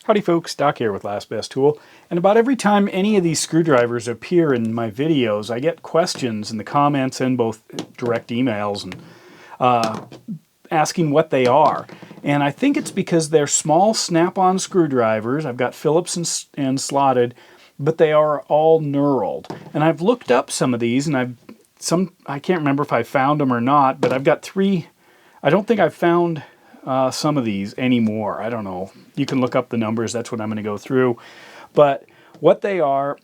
Howdy folks, Doc here with Last Best Tool, and about every time any of these screwdrivers appear in my videos, I get questions in the comments and both direct emails and asking what they are. And I think it's because they're small snap-on screwdrivers. I've got Phillips and slotted, but they are all knurled. And I've looked up some of these, and I can't remember if I found them or not, but I've got three. I don't think I've found some of these anymore. I don't know. You can look up the numbers. That's what I'm going to go through. But what they are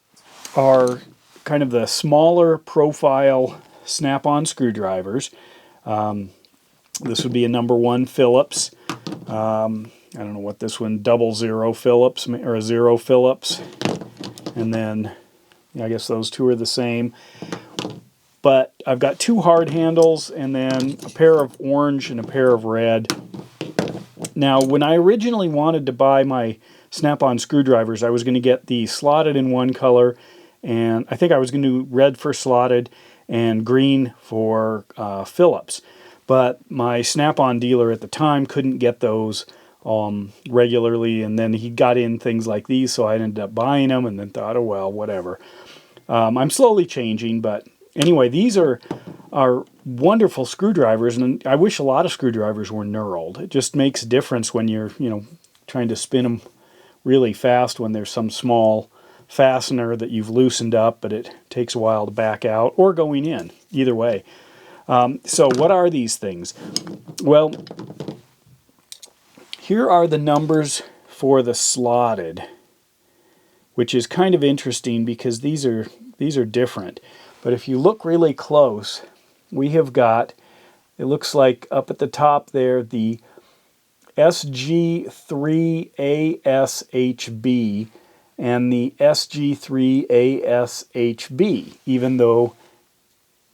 kind of the smaller profile snap-on screwdrivers. This would be a number 1 Phillips. I don't know what this one, 00 Phillips or a 0 Phillips. And then I guess those two are the same. But I've got 2 hard handles and then a pair of orange and a pair of red. Now, when I originally wanted to buy my snap-on screwdrivers, I was going to get the slotted in one color, and I think I was going to do red for slotted and green for Phillips. But my snap-on dealer at the time couldn't get those regularly, and then he got in things like these, so I ended up buying them and then thought, oh well, whatever. I'm slowly changing, but anyway, these are wonderful screwdrivers, and I wish a lot of screwdrivers were knurled. It just makes a difference when you're, trying to spin them really fast when there's some small fastener that you've loosened up, but it takes a while to back out, or going in, either way. So what are these things? Well, here are the numbers for the slotted, which is kind of interesting because these are different. But if you look really close, we have got, it looks like up at the top there, the SG3ASHB and the SG3ASHB, even though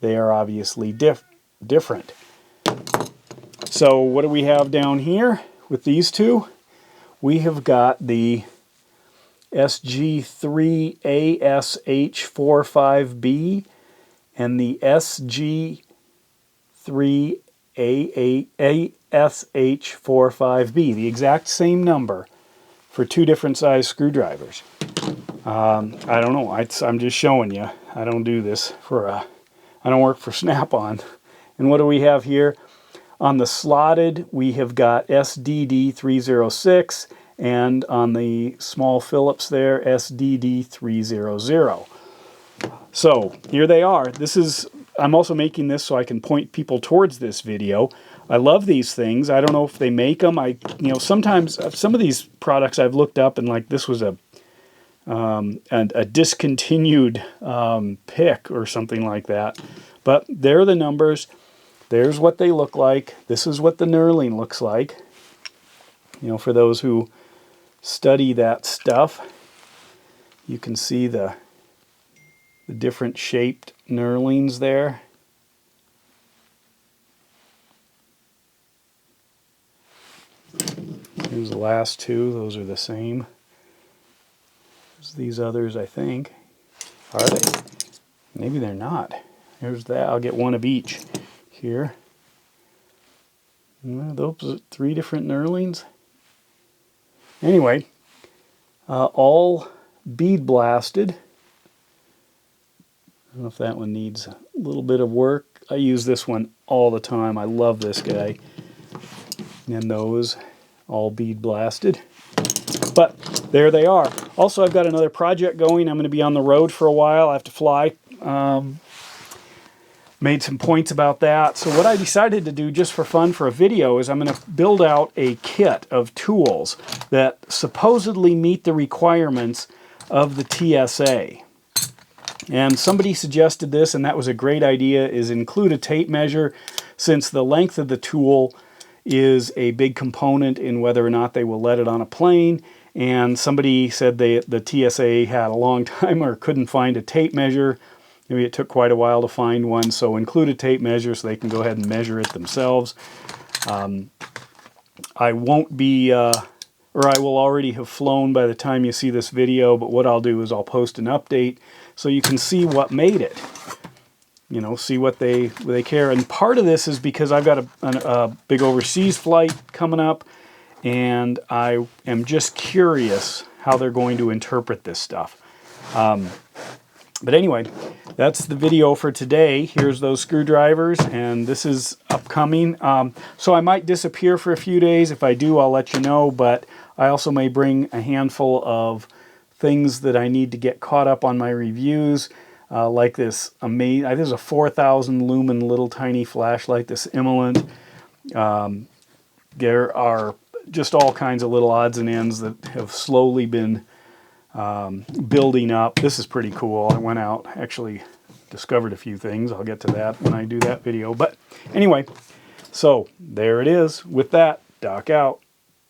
they are obviously different. So what do we have down here with these two? We have got the SG3ASH45B and the SG3ASH45B, the exact same number for 2 different size screwdrivers. I don't know, I'm just showing you. I don't do this I don't work for Snap-on. And what do we have here? On the slotted, we have got SDD306, and on the small Phillips there, SDD300. So here they are. I'm also making this so I can point people towards this video. I love these things. I don't know if they make them. Sometimes some of these products I've looked up and like this was a discontinued pick or something like that. But there are the numbers. There's what they look like. This is what the knurling looks like. For those who study that stuff, you can see the different shaped knurlings there. Here's the last 2. Those are the same as these others, I think. Are they? Maybe they're not. Here's that. I'll get one of each here. Those are 3 different knurlings. Anyway, all bead blasted. I don't know if that one needs a little bit of work. I use this one all the time. I love this guy. And those all bead blasted. But there they are. Also, I've got another project going. I'm going to be on the road for a while. I have to fly. Made some points about that. So what I decided to do just for fun for a video is I'm going to build out a kit of tools that supposedly meet the requirements of the TSA. And somebody suggested this, and that was a great idea, is include a tape measure, since the length of the tool is a big component in whether or not they will let it on a plane. And somebody said the TSA had a long time or couldn't find a tape measure. Maybe it took quite a while to find one, so include a tape measure so they can go ahead and measure it themselves. I won't be, or I will already have flown by the time you see this video, but what I'll do is I'll post an update so you can see what made it. See what they care. And part of this is because I've got a big overseas flight coming up, and I am just curious how they're going to interpret this stuff. But anyway, that's the video for today. Here's those screwdrivers, and this is upcoming. So I might disappear for a few days. If I do, I'll let you know, but I also may bring a handful of things that I need to get caught up on my reviews, like this amazing, this is a 4,000 lumen little tiny flashlight, this Emerald. There are just all kinds of little odds and ends that have slowly been building up. This is pretty cool. I went out, actually discovered a few things. I'll get to that when I do that video. But anyway, so there it is. With that, Doc out.